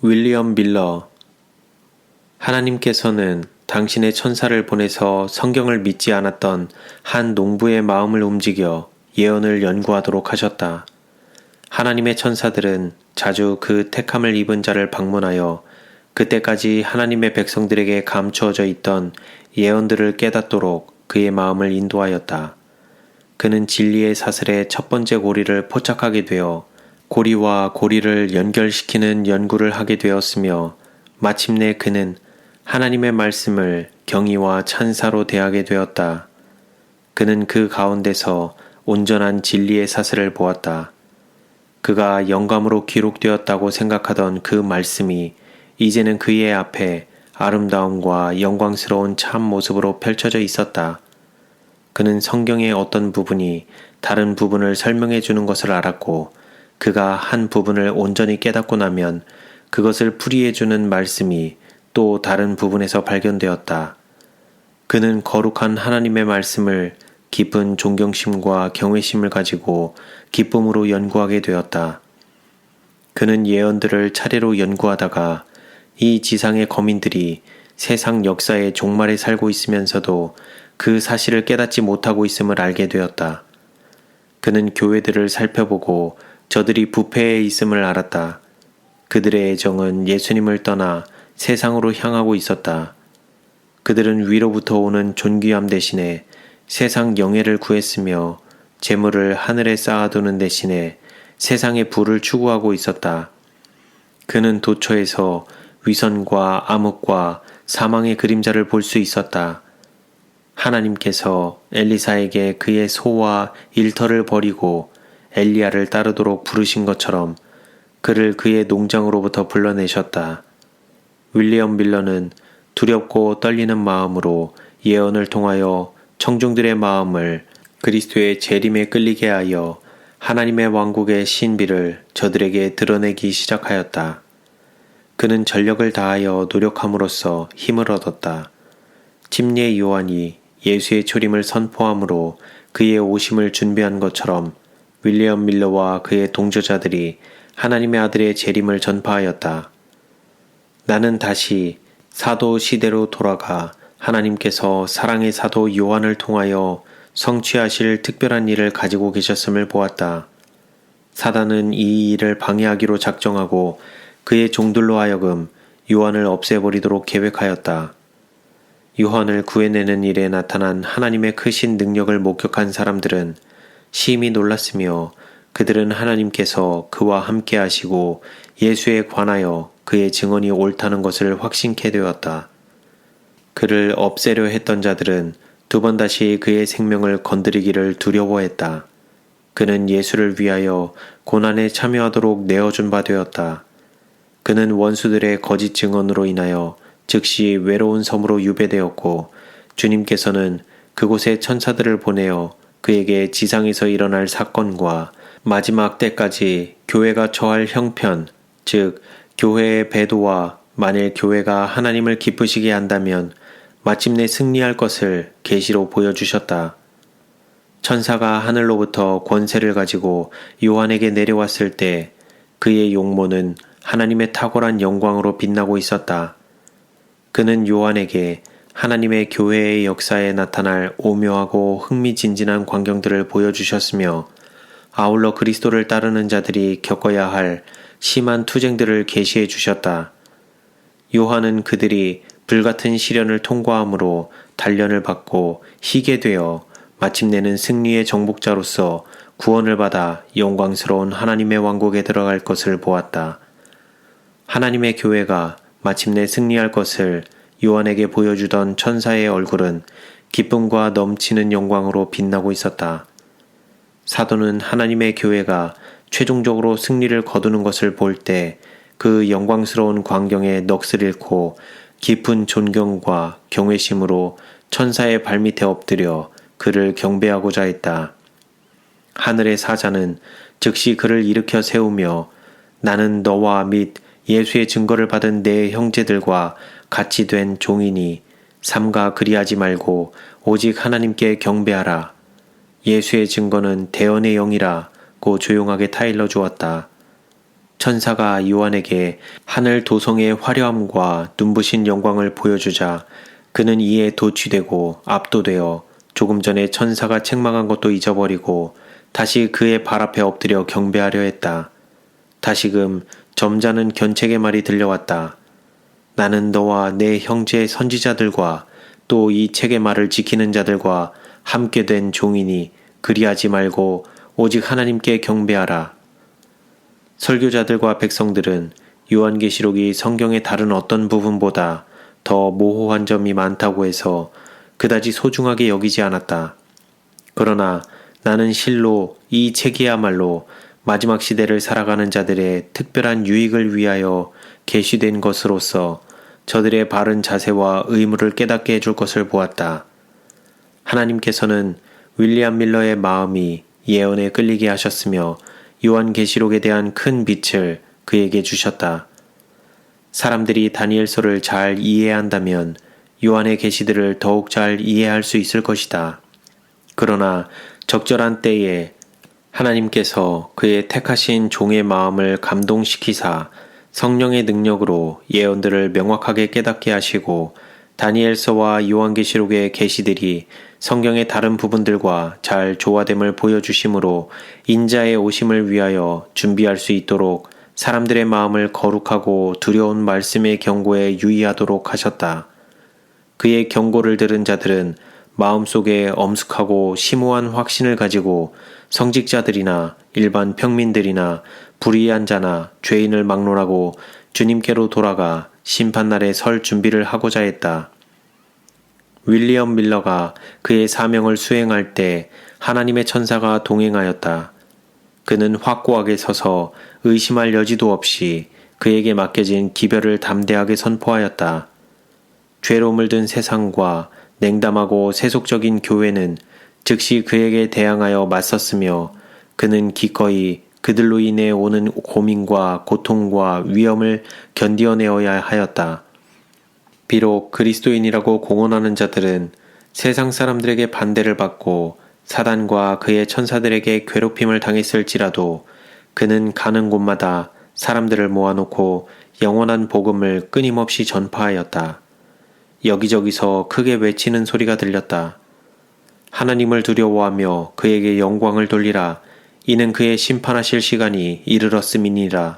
윌리엄 밀러. 하나님께서는 당신의 천사를 보내서 성경을 믿지 않았던 한 농부의 마음을 움직여 예언을 연구하도록 하셨다. 하나님의 천사들은 자주 그 택함을 입은 자를 방문하여 그때까지 하나님의 백성들에게 감추어져 있던 예언들을 깨닫도록 그의 마음을 인도하였다. 그는 진리의 사슬의 첫 번째 고리를 포착하게 되어 고리와 고리를 연결시키는 연구를 하게 되었으며 마침내 그는 하나님의 말씀을 경의와 찬사로 대하게 되었다. 그는 그 가운데서 온전한 진리의 사슬을 보았다. 그가 영감으로 기록되었다고 생각하던 그 말씀이 이제는 그의 앞에 아름다움과 영광스러운 참 모습으로 펼쳐져 있었다. 그는 성경의 어떤 부분이 다른 부분을 설명해 주는 것을 알았고 그가 한 부분을 온전히 깨닫고 나면 그것을 풀이해 주는 말씀이 또 다른 부분에서 발견되었다. 그는 거룩한 하나님의 말씀을 깊은 존경심과 경외심을 가지고 기쁨으로 연구하게 되었다. 그는 예언들을 차례로 연구하다가 이 지상의 거민들이 세상 역사의 종말에 살고 있으면서도 그 사실을 깨닫지 못하고 있음을 알게 되었다. 그는 교회들을 살펴보고 저들이 부패해 있음을 알았다. 그들의 애정은 예수님을 떠나 세상으로 향하고 있었다. 그들은 위로부터 오는 존귀함 대신에 세상 영예를 구했으며 재물을 하늘에 쌓아두는 대신에 세상의 부를 추구하고 있었다. 그는 도처에서 위선과 암흑과 사망의 그림자를 볼 수 있었다. 하나님께서 엘리사에게 그의 소와 일터를 버리고 엘리야를 따르도록 부르신 것처럼 그를 그의 농장으로부터 불러내셨다. 윌리엄 밀러는 두렵고 떨리는 마음으로 예언을 통하여 청중들의 마음을 그리스도의 재림에 끌리게 하여 하나님의 왕국의 신비를 저들에게 드러내기 시작하였다. 그는 전력을 다하여 노력함으로써 힘을 얻었다. 침례 요한이 예수의 초림을 선포함으로 그의 오심을 준비한 것처럼 윌리엄 밀러와 그의 동조자들이 하나님의 아들의 재림을 전파하였다. 나는 다시 사도 시대로 돌아가 하나님께서 사랑의 사도 요한을 통하여 성취하실 특별한 일을 가지고 계셨음을 보았다. 사단은 이 일을 방해하기로 작정하고 그의 종들로 하여금 요한을 없애버리도록 계획하였다. 요한을 구해내는 일에 나타난 하나님의 크신 능력을 목격한 사람들은 심히 놀랐으며 그들은 하나님께서 그와 함께 하시고 예수에 관하여 그의 증언이 옳다는 것을 확신케 되었다. 그를 없애려 했던 자들은 두 번 다시 그의 생명을 건드리기를 두려워했다. 그는 예수를 위하여 고난에 참여하도록 내어준 바 되었다. 그는 원수들의 거짓 증언으로 인하여 즉시 외로운 섬으로 유배되었고 주님께서는 그곳에 천사들을 보내어 그에게 지상에서 일어날 사건과 마지막 때까지 교회가 처할 형편, 즉 교회의 배도와 만일 교회가 하나님을 기쁘시게 한다면 마침내 승리할 것을 계시로 보여주셨다. 천사가 하늘로부터 권세를 가지고 요한에게 내려왔을 때 그의 용모는 하나님의 탁월한 영광으로 빛나고 있었다. 그는 요한에게 하나님의 교회의 역사에 나타날 오묘하고 흥미진진한 광경들을 보여주셨으며 아울러 그리스도를 따르는 자들이 겪어야 할 심한 투쟁들을 계시해 주셨다. 요한은 그들이 불같은 시련을 통과함으로 단련을 받고 희게 되어 마침내는 승리의 정복자로서 구원을 받아 영광스러운 하나님의 왕국에 들어갈 것을 보았다. 하나님의 교회가 마침내 승리할 것을 요한에게 보여주던 천사의 얼굴은 기쁨과 넘치는 영광으로 빛나고 있었다. 사도는 하나님의 교회가 최종적으로 승리를 거두는 것을 볼 때 그 영광스러운 광경에 넋을 잃고 깊은 존경과 경외심으로 천사의 발밑에 엎드려 그를 경배하고자 했다. 하늘의 사자는 즉시 그를 일으켜 세우며 나는 너와 및 예수의 증거를 받은 내 형제들과 같이 된 종이니 삼가 그리하지 말고 오직 하나님께 경배하라. 예수의 증거는 대언의 영이라 고 조용하게 타일러 주었다. 천사가 요한에게 하늘 도성의 화려함과 눈부신 영광을 보여주자 그는 이에 도취되고 압도되어 조금 전에 천사가 책망한 것도 잊어버리고 다시 그의 발 앞에 엎드려 경배하려 했다. 다시금 점잖은 견책의 말이 들려왔다. 나는 너와 내 형제 선지자들과 또 이 책의 말을 지키는 자들과 함께 된 종이니 그리하지 말고 오직 하나님께 경배하라. 설교자들과 백성들은 요한계시록이 성경의 다른 어떤 부분보다 더 모호한 점이 많다고 해서 그다지 소중하게 여기지 않았다. 그러나 나는 실로 이 책이야말로 마지막 시대를 살아가는 자들의 특별한 유익을 위하여 계시된 것으로서 저들의 바른 자세와 의무를 깨닫게 해줄 것을 보았다. 하나님께서는 윌리엄 밀러의 마음이 예언에 끌리게 하셨으며 요한계시록에 대한 큰 빛을 그에게 주셨다. 사람들이 다니엘서를 잘 이해한다면 요한의 계시들을 더욱 잘 이해할 수 있을 것이다. 그러나 적절한 때에 하나님께서 그의 택하신 종의 마음을 감동시키사 성령의 능력으로 예언들을 명확하게 깨닫게 하시고 다니엘서와 요한계시록의 계시들이 성경의 다른 부분들과 잘 조화됨을 보여주심으로 인자의 오심을 위하여 준비할 수 있도록 사람들의 마음을 거룩하고 두려운 말씀의 경고에 유의하도록 하셨다. 그의 경고를 들은 자들은 마음속에 엄숙하고 심오한 확신을 가지고 성직자들이나 일반 평민들이나 불의한 자나 죄인을 막론하고 주님께로 돌아가 심판날에 설 준비를 하고자 했다. 윌리엄 밀러가 그의 사명을 수행할 때 하나님의 천사가 동행하였다. 그는 확고하게 서서 의심할 여지도 없이 그에게 맡겨진 기별을 담대하게 선포하였다. 죄로 물든 세상과 냉담하고 세속적인 교회는 즉시 그에게 대항하여 맞섰으며 그는 기꺼이 그들로 인해 오는 고민과 고통과 위험을 견디어내어야 하였다. 비록 그리스도인이라고 공언하는 자들은 세상 사람들에게 반대를 받고 사단과 그의 천사들에게 괴롭힘을 당했을지라도 그는 가는 곳마다 사람들을 모아놓고 영원한 복음을 끊임없이 전파하였다. 여기저기서 크게 외치는 소리가 들렸다. 하나님을 두려워하며 그에게 영광을 돌리라. 이는 그의 심판하실 시간이 이르렀음이니라.